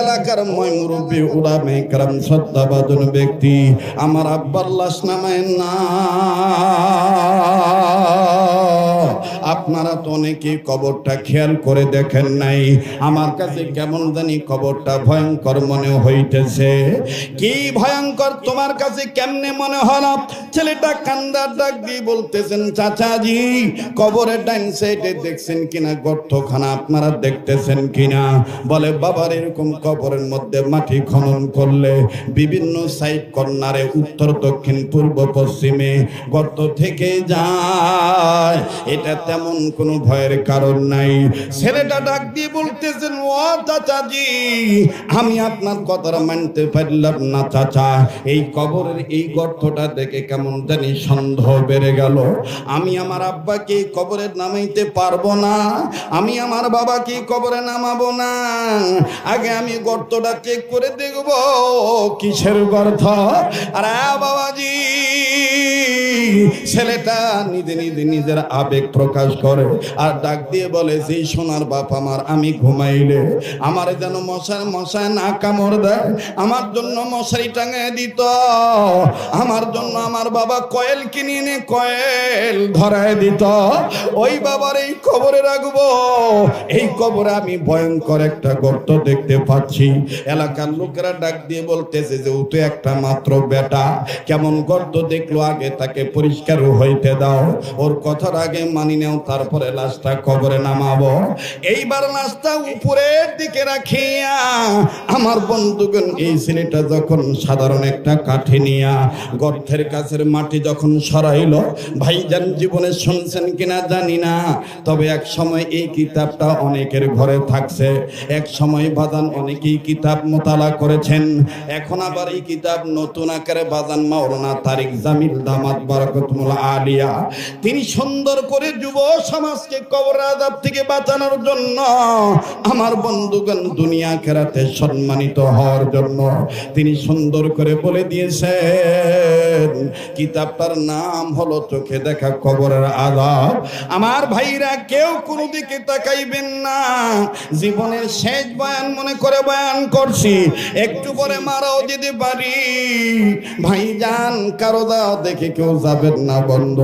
এলাকার ময় মুরব্বী উলামায়ে কেরাম শ্রদ্ধাভাজন ব্যক্তি আমার আব্বার লাশ নামায়েন না। আপনারা তো অনেকেই কবরটা খেয়াল করে দেখেন নাই। আমার কাছে কেমন জানি কবরটা ভয়ঙ্কর মনে হইতেছে। কি ভয়ঙ্কর তোমার কাছে কেমনে মনে হলো? ছেলেটা কান্দার ডাক দিয়ে বলতেছেন, চাচাজি কবরের ডাইন সাইডে দেখছেন কিনা গর্তখানা আপনারা দেখতেছেন কিনা? বলে বাবার এরকম কবরের মধ্যে মাটি খনন করলে বিভিন্ন সাইড কর্নারে উত্তর দক্ষিণ পূর্ব পশ্চিমে গর্ত থেকে যায়, এটা তেমন কোনো ভয়ের কারণ নাই। ছেলেটা ডাক দিয়ে বলতেছেন, ও চাচাজি আমি আপনার কথাটা মানতে পারলাম না চাচা, এই কবরের এই গর্তটা দেখে কেমন জানি সন্দেহ বেড়ে গেল। আমি আমার আব্বাকে কবরে নামাইতে পারবো না, আমি আমার বাবাকে কবরে নামাবো না, আগে আমি গর্তটা চেক করে দেখব কিসের গর্ত। আর বাবাজি ছেলেটা নিজে নিজে নিজের আবেগ প্রকাশ করে আর ডাক দিয়ে বলে, যে সোনার বাপ আমার, আমি ঘুমাইলে আমার যেন মশায় না কামড় দেয়, আমার জন্য মশারি টাঙিয়ে দিত, আমার জন্য আমার বাবা কয়েল কিনে এনে কয়েল ধরায় দিত, ওই বাবার এই কবরে রাখবো। এই কবরে আমি ভয়ঙ্কর একটা গর্ত দেখতে পাচ্ছি। এলাকার লোকেরা ডাক দিয়ে বলতেছে যে ও তো একটা মাত্র বেটা, কেমন গর্ত দেখলো, আগে তাকে পরিষ্কার হইতে দাও, ওর কথার আগে মানি নাও, তারপরে লাশটা কবরে নামাবো। এইবার লাশটা উপরের দিকে রাখিয়া আমার বন্ধুগণ এই ছেলেটা যখন সাধারণ একটা কাঠি নিয়া গর্তের কাছের মাটি যখন সরাইলো, ভাইজান জীবনে শুনছেন কিনা জানি না, তবে এক সময় এই কিতাবটা অনেকের ঘরে থাকছে, এক সময় বাজান অনেকেই কিতাব মোতালা করেছেন, এখন আবার এই কিতাব নতুন আকারে বাজান মাওলানা তারিক জামিল দামাত বারাকাতুল্লাহ আলিয়া তিনি সুন্দর করে যুব সমাজকে কবর আযাব থেকে বাঁচানোর জন্য, আমার বন্ধুগণ দুনিয়া আখিরাতে সম্মানিত হওয়ার জন্য তিনি সুন্দর করে বলে দিয়েছেন। কিতাবটার নাম হলো চোখে দেখা কবরের আযাব। আমার ভাইরা কেউ কোনো দিকে তাকাইবেন না, জীবনের শেষ বয়ান মনে করে বয়ান করছি, একটু পরে মারাও দিতে পারি। ভাইজান কারো দাও দেখে কেউ যাবেন না বন্ধ।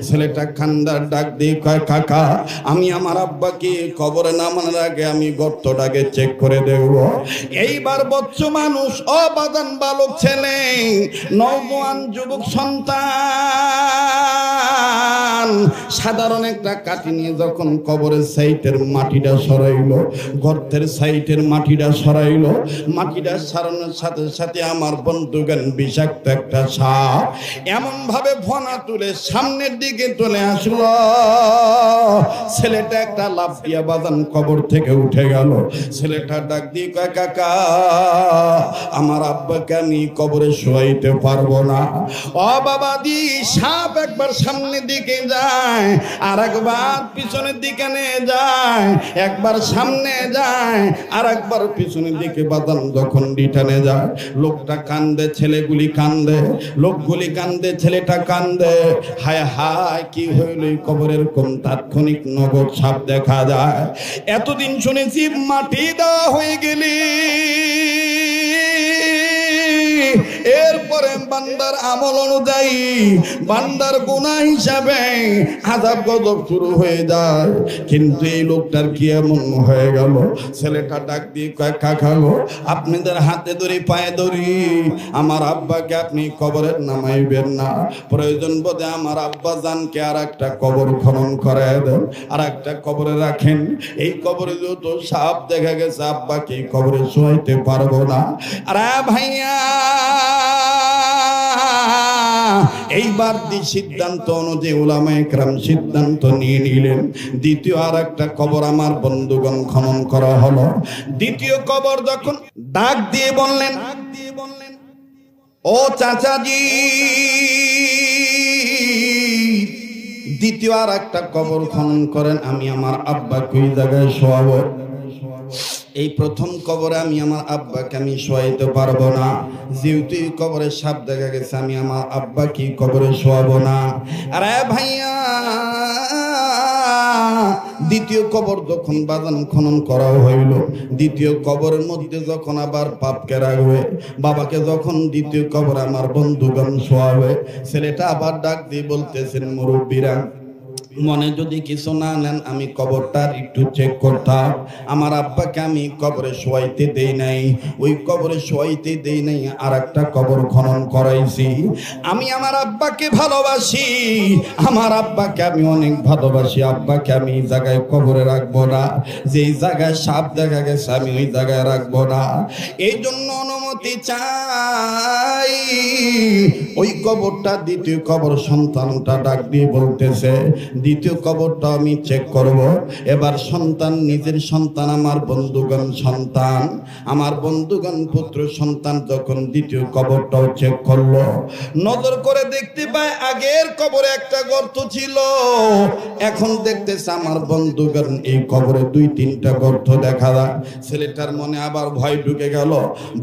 ছেলেটা খান্দার ডাক দিয়ে কয়, কাকা আমি আমার আব্বাকে কবরে নামানোর আগে আমি গর্তটাকে চেক করে দেব। এইবার বচ্চ মানুষ, অবাদান বালক ছেলে, নওজোয়ান যুবক সন্তান সাধারণ একটা কাঠি নিয়ে যখন কবরের সাইটের মাটিটা সরাইলো, গর্তের সাইটের মাটিটা সরাইলো, মাটিটা সরানোর সাথে সাথে আমার বন্ধুগণ বিষাক্ত একটা সাপ এমন ভাবে ফনা তুলে সামনের দিকে চলে আসলো, ছেলেটা একটা লাফ দিয়া বাজান কবর থেকে উঠে গেল। ছেলেটা ডাক দিয়ে কয়, কাকা আমার আব্বাকে আমি কবরে শোয়াইতে পারবো না। ও বাবা দি, সাপ একবার সামনের দিকে যায় আর একবার পিছনের দিকে নিয়ে যায়, একবার সামনে যায় আর একবার পিছনের দিকে বাদান যখন ডিটানে যায়, লোকটা কান্দে, ছেলেগুলি কান্দে, লোকগুলি কান্দে, ছেলেটা কান্দে। হায় হায় কি হইল এই কবরের কোন তাৎক্ষণিক নগদ সাপ দেখা যায়। এতদিন শুনেছি মাটি দেওয়া হয়ে গেলি, এরপরে বান্দার আমল অনুযায়ী বান্দার গুনাহ হিসাবে আযাব গজব শুরু হয়ে যায়। কিন্তু এই লোকটার কি এমন হয়ে গেল? ছেলেটা ডাক দিয়ে কয়, কাকা গো আপনাদের হাতে ধরি পায়ে ধরি, আমার আব্বাকে আপনি কবরে নামাইবেন না, প্রয়োজন বোধে আমার আব্বা জানকে আর একটা কবর খনন করায় দেন, আর একটা কবরে রাখেন। এই কবরে যত সাপ দেখা গেছে আব্বাকে এই কবরে শোয়াইতে পারবো না। আরে ভাইয়া এইবার সিদ্ধান্ত অনুযায়ী উলামায়ে কেরাম সিদ্ধান্ত নিয়ে নিলেন, দ্বিতীয় আর একটা কবর আমার বন্ধুগণ খনন করা হলো। দ্বিতীয় কবর যখন ডাক দিয়ে বললেন, ও চাচাজি দ্বিতীয় আর একটা কবর খনন করেন, আমি আমার আব্বাকে ওই জায়গায় শোয়াবো। এই প্রথম কবরে আমি আমার আব্বাকে আমি শোয়াইতে পারবো না, যেহেতু এই কবরে সাপ দেখা গেছে, আমি আমার আব্বাকে কবরে শোয়াবো না। আরে ভাইয়া দ্বিতীয় কবর যখন বাজান খনন করা হইল, দ্বিতীয় কবরের মধ্যে যখন আবার পাপকে রাখবে, বাবাকে যখন দ্বিতীয় কবর আমার বন্ধুগণ শোয়াবে, ছেলেটা আবার ডাক দিয়ে বলতেছেন, মুরব্বীরা মনে যদি কিছু না নেন আমি কবরটা একটু চেক করতাম। আমার আব্বাকে আমি কবরে শোয়াইতে দেই নাই, ওই কবরে শোয়াইতে দেই নাই, আর একটা কবর খনন করাইছি। আমি আমার আব্বাকে ভালোবাসি, আমার আব্বাকে আমি অনেক ভালোবাসি, আব্বাকে আমি এই জায়গায় কবরে রাখবো না, যেই জায়গায় সাপ দেখা গেছে আমি ওই জায়গায় রাখবো না। এই জন্য অনুমতি চাই। ওই কবরটা দ্বিতীয় কবর সন্তানটা ডাক দিয়ে বলতেছে, দ্বিতীয় কবরটা আমি চেক করব। এবার সন্তান, নিজের সন্তান, আমার বন্ধুগণ সন্তান, আমার বন্ধুগণ পুত্র সন্তান যখন দ্বিতীয় কবরটাও চেক করলো, নজর করে দেখতে পায় আগের কবরে একটা গর্ত ছিল, এখন দেখতেছে আমার বন্ধুগণ এই কবরে 2-3টা গর্ত দেখা যায়। ছেলেটার মনে আবার ভয় ঢুকে গেল।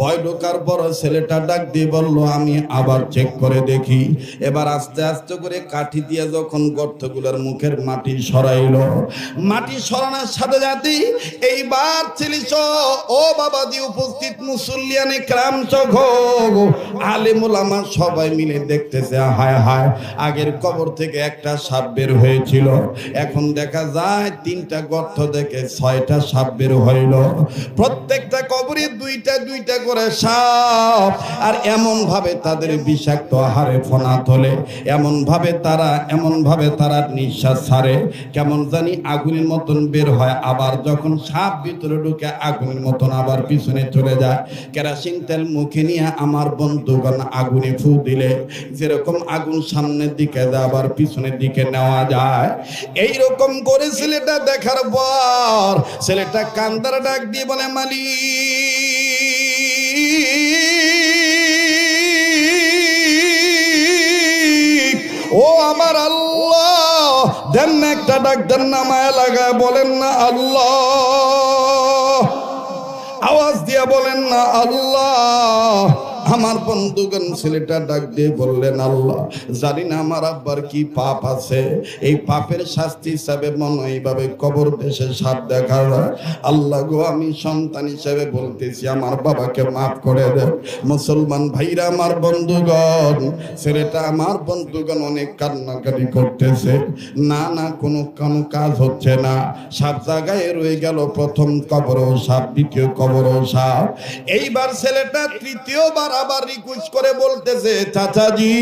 ভয় ঢোকার পর ছেলেটা ডাক দিয়ে বলল, আমি আবার চেক করে দেখি। এবার আস্তে আস্তে করে কাঠি দিয়ে যখন গর্তগুলোর মুখের মাটি সরাইলো, মাটি সরানোর সাথে সাথে এইবার ছেলেছ ও বাবা দিয়ে উপস্থিত মুসল্লিয়ানে ক্রাম চোখ আলেমুল আমার সবাই মিলে দেখতেছে, হায় হায়, আগের কবর থেকে একটা সাপ বের হয়েছিল, এখন দেখা যায় 3টা গর্ত থেকে 6টা সাপ বের হইল। প্রত্যেকটা কবরে 2টা করে সাপ, আর এমন ভাবে তাদের বিষাক্ত আহারে ফনা তোলে, এমন ভাবে তারা নিঃশ্বাস ছাড়ে, কেমন জানি আগুনের মতন বের হয়, আবার যখন সাপ ভিতরে ঢুকে আগুনের মতন আবার পিছনে চলে যায়। কেরাসিন তেল মুখে নিয়ে আমার বন্ধুগণ আগুনে ফু দিলে যেরকম আগুন সামনের দিকে যায় আবার পিছনের দিকে নেওয়া যায়, এইরকম করে ছেলেটা দেখার পর ছেলেটা কান্দার ডাক দিয়ে বলে, মালিক ও আমার আল্লাহ, দেন না একটা ডাক, দেন না, মায়া লাগায় বলেন না আল্লাহ, আওয়াজ দিয়ে বলেন না আল্লাহ। আমার বন্ধুগণ ছেলেটা ডাক দিয়ে বললেন, আল্লাহ জানি না আমার আব্বার কি পাপ আছে, এই পাপের শাস্তি হিসাবে মনে এইভাবে কবর দেশে সাপ দেখা যায়। আল্লাহ গো, আমি সন্তান হিসেবে বলতেছি আমার বাবাকে মাফ করে দেন। মুসলমান ভাইরা আমার বন্ধুগণ, ছেলেটা আমার বন্ধুগণ অনেক কান্নাকাটি করতেছে, না না কোনো কাজ হচ্ছে না, সাপ জায়গায় রয়ে গেল, প্রথম কবরও সাপ, দ্বিতীয় কবরও সাপ। এইবার ছেলেটা তৃতীয়বার আবার রিকোয়েস্ট করে বলতেছে, চাচাজি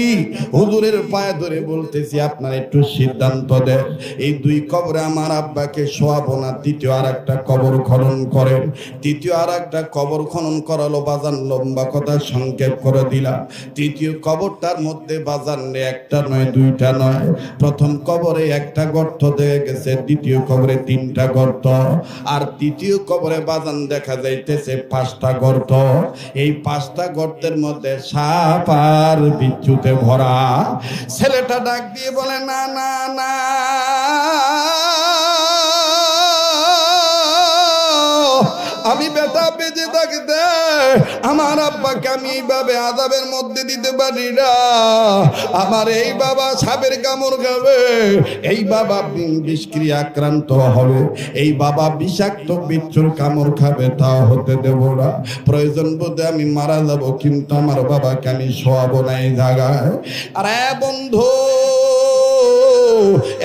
হুজুরের পায়ে ধরে বলতেছি আপনার একটু সিদ্ধান্ত দেন, এই 2 কবরে আমার আব্বাকে শোয়াবো না, তৃতীয় আর একটা কবর খনন করেন। তৃতীয় আর একটা কবর খনন করালো বাজান, লম্বা কথা সংক্ষেপ করে দিলাম। তৃতীয় কবরটার মধ্যে বাজান একটা নয় 2টা নয়, প্রথম কবরে একটা গর্ত দেখে গেছে, দ্বিতীয় কবরে 3টা গর্ত, আর তৃতীয় কবরে বাজান দেখা যাইতেছে 5টা গর্ত। এই 5টা গর্তের মধ্যে সাপ আর বিচ্ছুতে ভরা। ছেলেটা ডাক দিয়ে বলে, না না না, আমি বেটা বেঁচে থাকতে আমার আব্বাকে আমি এইভাবে আযাবের মধ্যে দিতে পারি না। আমার এই বাবা সাপের কামড় খাবে, এই বাবা বিষক্রিয়া আক্রান্ত হবে, এই বাবা বিষাক্ত বিচ্ছুর কামড় খাবে, তা হতে দেব না। প্রয়োজন বোধে আমি মারা যাব, কিন্তু আমার বাবাকে আমি শোয়াবো না এই জায়গায়। আরে বন্ধু,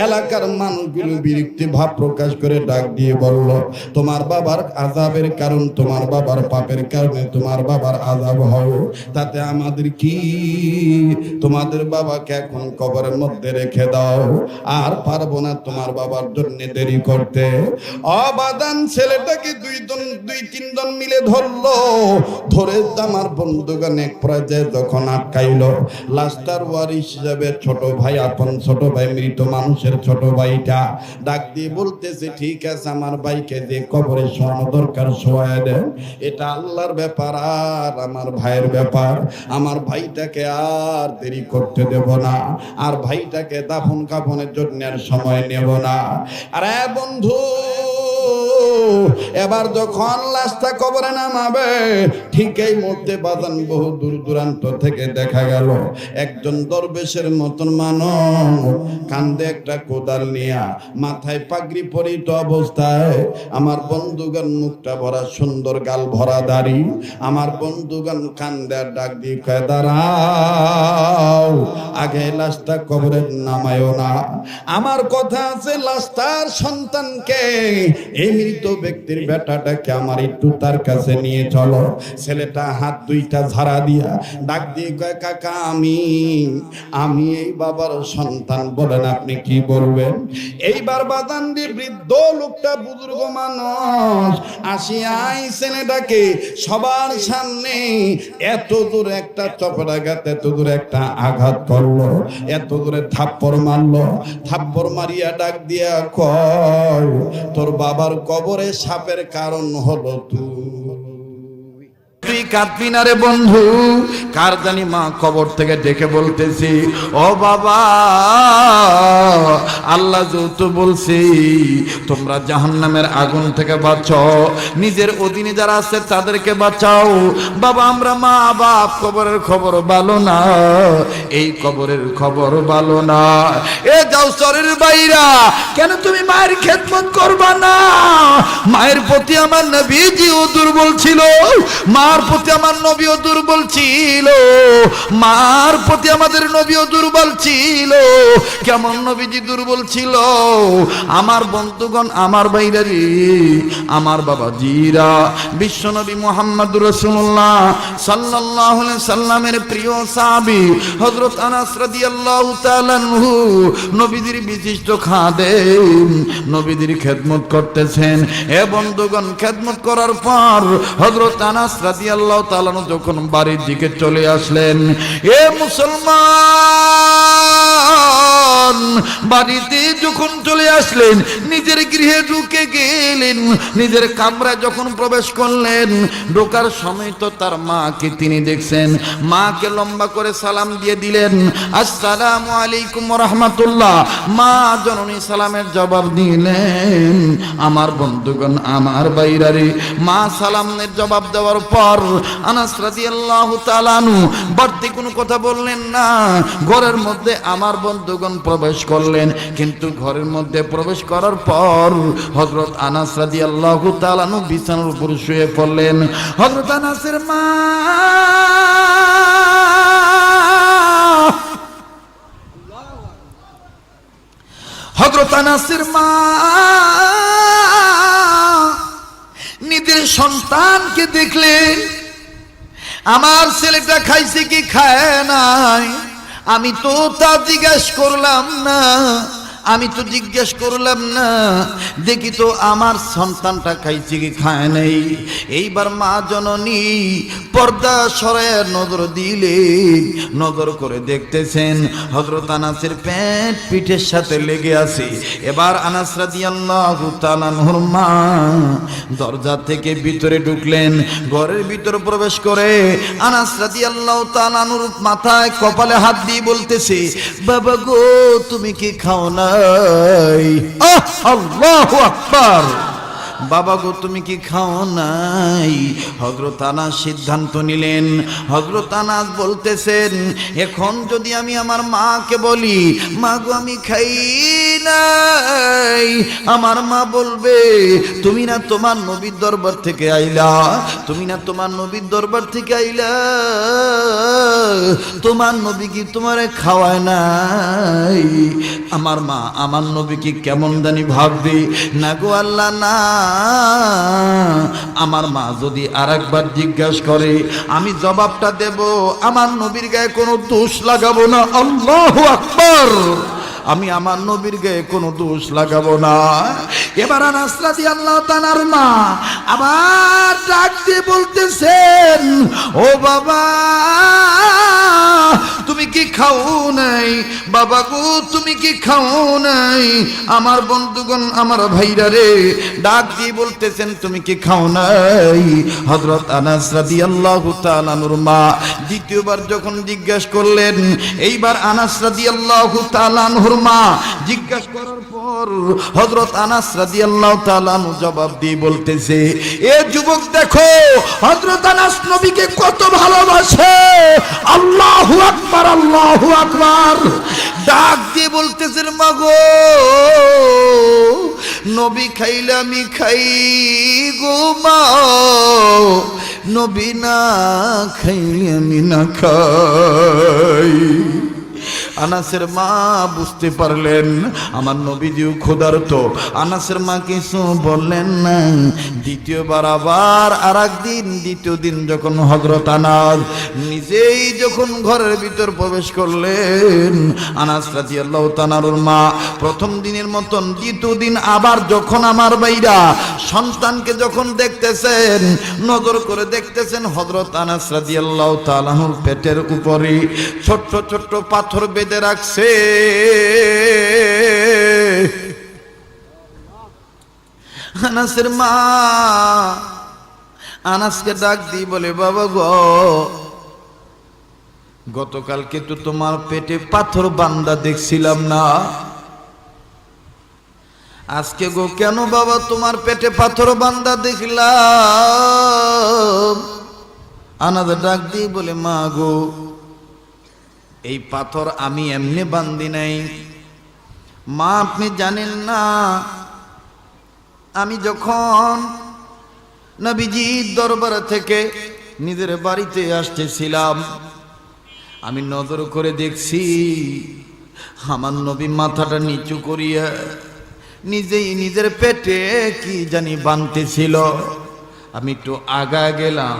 এলাকার মানুষগুলো বিরক্তি ভাব প্রকাশ করে ডাক দিয়ে বলল, তোমার বাবার আযাবের কারণ, তোমার বাবার পাপের কারণে তোমার বাবার আযাব হয়, তাতে আমাদের কি? তোমাদের বাবাকে এখন কবরের মধ্যে রেখে দাও, আর পারবো না তোমার বাবার জন্য দেরি করতে। অবাদান ছেলেটাকে 2-3 জন মিলে ধরলো, ধরে আমার বন্ধুগণ এক পর্যায়ে যখন আটকাইলো, লাস্টার ওয়ারিশ হিসাবে ছোট ভাই, আপন ছোট ভাই, মৃত মানুষের ছোট ভাইটা ডাক দিয়ে বলতেছে, ঠিক আছে আমার ভাইকে যে কবরে শোয়ানো দরকার শোয়ায় দেন, এটা আল্লাহর ব্যাপার আর আমার ভাইয়ের ব্যাপার, আমার ভাইটাকে আর দেরি করতে দেব না, আর ভাইটাকে দাফন কাফনের জন্য আর সময় নেব না। আরে বন্ধু, এবার যখন লাশটা কবরে নামাবে ঠিক এই মুহূর্তে বাজান বহু দূর দূরান্ত থেকে দেখা গেল একজন দরবেশের মতন মানুষ কান্দে একটা কোদাল নিয়া, মাথায় পাগড়ি পরিত অবস্থায়, আমার বন্ধুগণ মুখটা ভরা সুন্দর, গাল ভরা দাড়ি, আমার বন্ধুগণ কান্দে ডাক দিয়ে কয় দাঁড়াও, আগে লাশটা কবরে নামায়ও না। আমার কথা আছে, লাশটার সন্তানকে, এই মৃত ব্যক্তির বেটাটাকে আমার একটু তার কাছে নিয়ে চলো। ছেলেটা হাত দুইটা ঝাড়া দিয়া ডাক দিয়ে কয় কাকা আমি এই বাবার সন্তান, বলেন আপনি কি বলবেন? এইবার বাদান দিয়ে বৃদ্ধ লোকটা, বুজুর্গ মানুষ আসিয়াই ছেলেটাকে সবার সামনে এত দূর একটা চপরাঘাত, এত দূর একটা আঘাত করলো, এত দূরে থাপ্পড় মারলো। থাপ্পড় মারিয়া ডাক দিয়া কয় তোর বাবার কবরে সাপের কারণ হলো তুই কাঁদবি না রে বন্ধু। কার জানি মা কবর থেকে ডেকে বলতেছি, ও বাবা, আল্লাহ যেহেতু বলছি তোমরা জাহান্নামের আগুন থেকে বাঁচাও, নিজের অধীনে যারা আছে তাদেরকে বাঁচাও। বাবা আমরা মা বাপ, কবরের খবর ভালো না, এই কবরের খবর ভালো না। এ যাও চরের বাইরা, কেন তুমি মায়ের খেদমত করবা না? মায়ের প্রতি আমার নবীজিও দুর্বল ছিল, মার প্রতি আমার নবীও দুর্বল ছিল, মার প্রতি আমাদের নবীও দুর্বল ছিল। কেমন নবীজি দুর্বল ছিল? আমার বন্ধুগণ, আমার ভাইরারি, আমার বাবাজিরা, বিশ্বনবী মুহাম্মদুর রাসূলুল্লাহ সাল্লাল্লাহু আলাইহি সাল্লামের প্রিয় সাহাবী হযরত আনাস রাদিয়াল্লাহু তাআলা আনহু নবীজির বিশিষ্ট খাদেম, নবীজির খেদমত করতেছেন। এ বন্ধুগণ, খেদমত করার পর হযরত আনাস রাদিয়াল্লাহু তাআলা যখন বাড়ির দিকে চলে আসলেন, এ মুসলমান, বাড়িতে যখন চলে আসলেন, নিজের গৃহে ঢুকে গেলেন, নিজের কামরায় যখন প্রবেশ করলেন, ঢোকার সময় তো তার মাকে তিনি দেখছেন। মাকে লম্বা করে সালাম দিয়ে দিলেন, আসসালামু আলাইকুম ওয়া রাহমাতুল্লাহ। মা জননী সালামের জবাব দিলেন। আমার বন্ধুগণ, আমার বাইরারে, মা সালামের জবাব দেওয়ার পর আনাস রাদিয়াল্লাহু তাআলা আনহু বাড়তি কোনো কথা বললেন না। ঘরের মধ্যে আমার বন্ধুগণ প্রবেশ করলেন, কিন্তু ঘরের মধ্যে প্রবেশ করার পর হযরত আনাস রাদিয়াল্লাহু তাআলা আনহু বিছানার উপর শুয়ে পড়লেন। হযরত আনাসের মা হযরত আনাসের মা নিজের সন্তানকে দেখলেন, আমার ছেলেটা খাইছে কি খায় নাই, আমি তো তা জিজ্ঞেস করলাম না, আমি তো জিজ্ঞেস করলাম না, দেখি তো আমার সন্তানটা খাইছে কি খায় নাই। এইবার মা জননী পর্দা সরায় নজর দিলেন, নজর করে দেখতেছেন হযরত আনাসের পেট পিঠের সাথে লেগে আছে। এবার আনাস রাদিয়াল্লাহু তাআলা আনহুর মা দরজা থেকে ভিতরে ঢুকলেন, ঘরের ভিতরে প্রবেশ করে আনাস রাদিয়াল্লাহু তাআলা আনহুর মাথায় কপালে হাত দিয়ে বলতেছে, বাবা গো, তুমি কি খাও না? আল্লাহু আকবার। বাবা গো, তুমি কি খাও নাই? হযরত আনাস সিদ্ধান্ত নিলেন। হযরত আনাস বলতেছেন, এখন যদি আমি আমার মাকে বলি, মা গো আমি খাই নাই, আমার মা বলবে তুমি না তোমার নবীর দরবার থেকে আইলা, তুমি না তোমার নবীর দরবার থেকে আইলা, তোমার নবী কি তোমারে খাওয়ায় নাই? আমার মা আমার নবী কি কেমন জানি ভাববে। না গো আল্লাহ, না। আমার মা যদি আরেকবার জিজ্ঞাসা করে, আমি জবাবটা দেব, আমার নবীর গায়ে কোনো দোষ লাগাবো না। আল্লাহু আকবার। আমি আমার নবীর গায়ে কোনো দোষ লাগাবো না। এবার আনাস রাদিয়াল্লাহু তাআলার মা আবার ডাক দিয়ে বলতেছেন, ও বাবা, তুমি কি খাও নাই? বাবা গো, তুমি কি খাও নাই? আমার বন্ধুগণ, আমার ভাইরা রে, ডাক দিয়ে বলতেছেন, তুমি কি খাও নাই? হযরত আনাস রাদিয়াল্লাহু তাআলা আনহুর মা দ্বিতীয়বার যখন জিজ্ঞাসা করলেন, এইবার আনাস রাদিয়াল্লাহু তাআলা আনহুর মা জিজ্ঞাসা করার পর পর হযরত আনাস রাদিয়াল্লাহু তাআলা আনহু জবাব দিয়ে বলতেছে, এ যুবক দেখো হযরত আনাস নবীকে কত ভালোবাসে। আল্লাহু আকবার, আল্লাহু আকবার। ডাক দিয়ে বলতেছেন, মাগো নবী খাইলে আমি খাই গো মা, নবী না খাইলে আমি না খাই। আনাসের মা বুঝতে পারলেন আমার নবীজিও ক্ষুধার্ত। আনাসের মা কিছু বললেন না। দ্বিতীয়বার আবার দ্বিতীয় দিন যখন হযরত আনাস নিজেই যখন ঘরের ভিতর প্রবেশ করলেন, আনাস রাদিয়াল্লাহু তাআলার মা প্রথম দিনের মতন দ্বিতীয় দিন আবার যখন আমার ভাইরা সন্তানকে যখন দেখতেছেন, নজর করে দেখতেছেন হযরত আনাস রাদিয়াল্লাহু তাআলার পেটের উপরে ছোট্ট ছোট্ট পাথর বেঁধে রাখছে। আনাসের মা আনাসকে ডাক দিয়ে বলে, বাবা গো গতকালকে তো তোমার পেটে পাথর বান্দা দেখছিলাম না, আজকে গো কেন বাবা তোমার পেটে পাথর বান্দা দেখলাম? আনাস ডাক দিয়ে বলে, মা গো এই পাথর আমি এমনি বান্ধি নাই মা, আপনি জানেন না আমি যখন নবীজির দরবার থেকে নিজের বাড়িতে আসতেছিলাম, আমি নজর করে দেখছি আমার নবী মাথাটা নিচু করিয়া নিজেই নিজের পেটে কি জানি বানতেছিল। আমি একটু আগা গেলাম,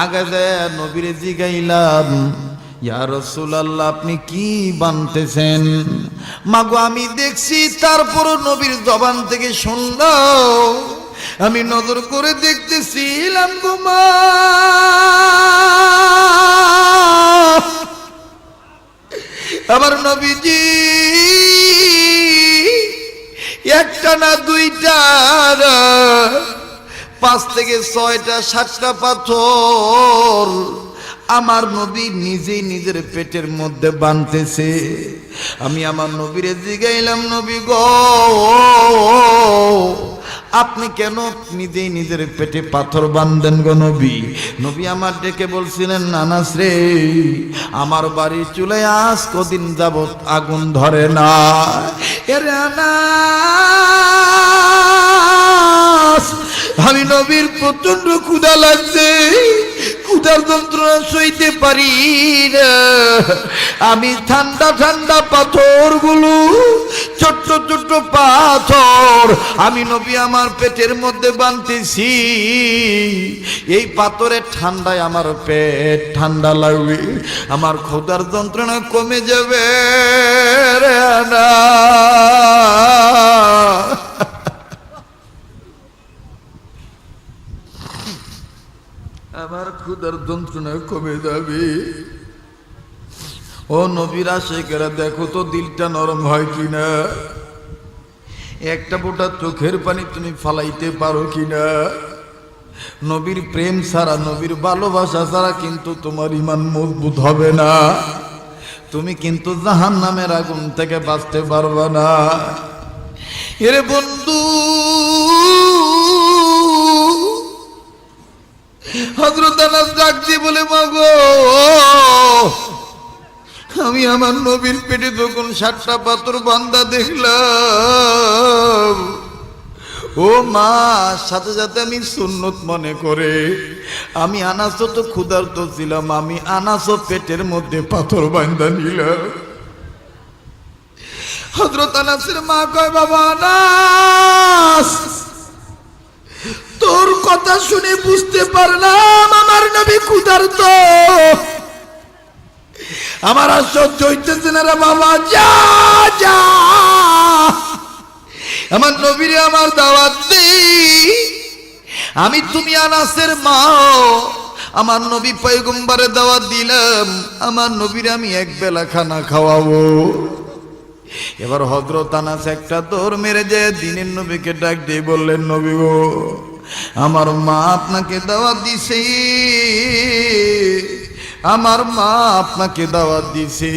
আগা যায় নবীরে জিগাইলাম, ইয়া রাসূলুল্লাহ আপনি কি বানতেছেন? মাগো আমি দেখছি, তারপর নবীর জবান থেকে শুনলাম, আমি নজর করে দেখতেছিলাম গো মা, আমার নবীজি একটা না দুইটা 5 থেকে 6টা 7টা পাথর আমার নবী নিজেই নিজের পেটের মধ্যে বানতেছে। আমি আমার নবীরে জিগাইলাম, নবী গো আপনি কেন নিজেই নিজের পেটে পাথর বাঁধেন গো নবী? নবী আমার ডেকে বলছিলেন, আনাস রে আমার বাড়ির চুলায় আজ কদিন যাবত আগুন ধরে না। এর আনাস আমি নবীর প্রচন্ড ক্ষুধা লাগছে, ক্ষুধার যন্ত্রণা সইতে পারি না, আমি ঠান্ডা ঠান্ডা পাথরগুলো ছোট্ট ছোট্ট পাথর আমি নবী আমার পেটের মধ্যে বানতেছি, এই পাথরের ঠান্ডায় আমার পেট ঠান্ডা লাগবে, আমার ক্ষুধার যন্ত্রণা কমে যাবে রে না। আমার ক্ষুধার যন্ত্রণা কমে যাবে। ও নবীর আশিকেরা দেখো তো দিলটা নরম হয় কিনা, একটা ফোঁটা চোখের পানি তুমি ফালাইতে পারো কিনা? নবীর প্রেম ছাড়া, নবীর ভালোবাসা ছাড়া কিন্তু তোমার ঈমান মজবুত হবে না, তুমি কিন্তু জাহান্নামের আগুন থেকে বাঁচতে পারবে না। এরে বন্ধু হযরত আনাস ডাক দিয়ে বলে, মাগো আমি আমার নবীর পেটে যখন 7টা পাথর বান্দা দেখলাম, ও মা সাথে সাথে আমি সুন্নত মনে করে আমি আনাসও তো ক্ষুধার্ত ছিলাম, আমি আনাসও পেটের মধ্যে পাথর বান্দা নিলাম। হযরত আনাসের মা কয়, বাবা আনাস তোর কথা শুনে বুঝতে পারলাম আমার নবী ক্ষুধার্ত, আমার আর সহ্য হইতেছে না রে বাবা, যা যা আমার নবীরে আমার দাওয়াত দে। আমি তুমি আনাসের মা, আমার নবী পয়গম্বরে দাওয়াত দিলাম, আমার নবীরে আমি এক বেলা খানা খাওয়াবো। এবার হযরত আনাস একটা দৌড় মেরে যায় দিনের নবীকে ডাক দিয়ে বললেন, নবী গো আমার মা আপনাকে দাওয়াত দিছে, আমার মা আপনাকে দাওয়াত দিছে,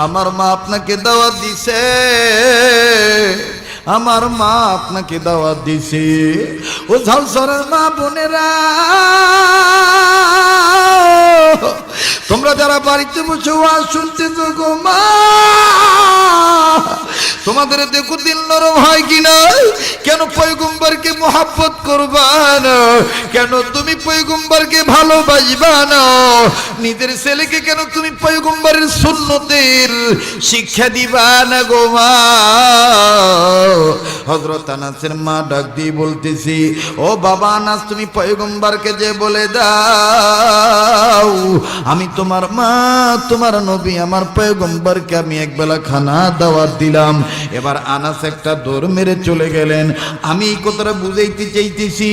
আমার মা আপনাকে দাওয়াত দিছে, আমার মা আপনাকে দাওয়াত দিছে। ও ঝালসরের মা বোনেরা, তোমরা যারা বাড়িতে বসে ওয়াজ শুনতেছো গো মা, তোমাদের দেখো দিল নরম হয় কিনা? কেন পয়গম্বরকে মোহাব্বত করবা না? কেন তুমি পয়গম্বরকে ভালোবাসবা না? নিজের ছেলেকে কেন তুমি পয়গম্বরের সুন্নতের শিক্ষা দিবা না গো মা? হযরত আনাসের মা ডাক দিয়ে বলতেছি, ও বাবা আনাস, তুমি পয়গম্বরকে যে বলে দাও আমি তোমার মা, তোমার নবী, আমার পয়গম্বরকে আমি একবেলা খানা দাওয়াত দিলাম। এবার আনাস একটা দৌড় মেরে চলে গেলেন। আমি এই কথাটা বুঝাইতে চাইতেছি,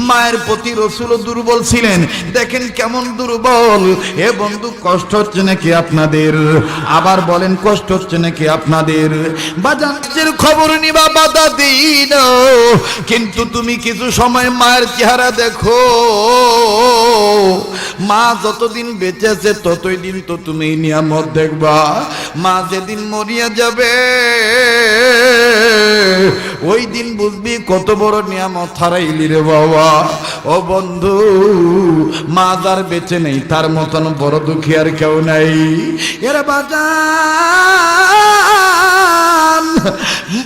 মায়ের প্রতি রাসূল দুর্বল ছিলেন। দেখেন কেমন দুর্বল। এ বন্ধু, কষ্ট হচ্ছে নাকি আপনাদের? আবার বলেন, কষ্ট হচ্ছে নাকি আপনাদের? বাজানের খবর নিবা বাধা দিই না, কিন্তু তুমি কিছু সময় মায়ের চেহারা দেখো। মা যতদিন বেঁচে আছে ততই দিন তো তুমি নিয়ামত দেখবা। মা যেদিন মরিয়া যাবে ওই দিন বুঝবি কত বড় নিয়ামত হারাইলি রে বাবা। ও বন্ধু, মা যার বেঁচে নেই তার মতন বড় দুঃখী আর কেউ নাই। এর বাজান,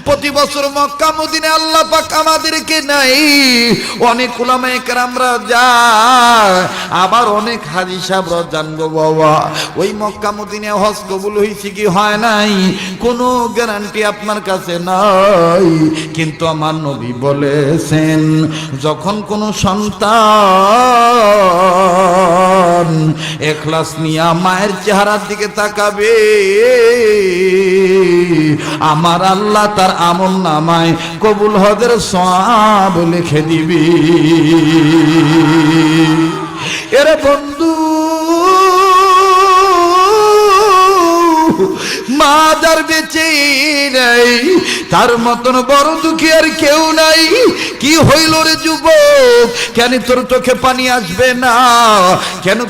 প্রতি বছর মক্কা মদিনা আল্লাহ পাক আমাদেরকে নাই, অনেক উলামায়ে কেরামরা যায়, আবার অনেক হাজী সাহেবরা জানবো বাবা। ওই মক্কা মদিনা হজ কবুল হয়েছে কি হয় নাই কোনো গ্যারান্টি আপনার কাছে নাই, কিন্তু আমার নবী বলেছেন যখন কোন সন্তান ইখলাস নিয়ে মায়ের চেহারার দিকে তাকাবে আমার আল্লাহ তার আমল নামায় কবুল হজের সওয়াব লিখে দিবি। এরে বন্ধু, মা যার বেঁচে নাই তার মতন বড় দুঃখী আর কেউ নাই। কি হইল রে যুবক, কেন তোর চোখে পানি আসবে না? কেন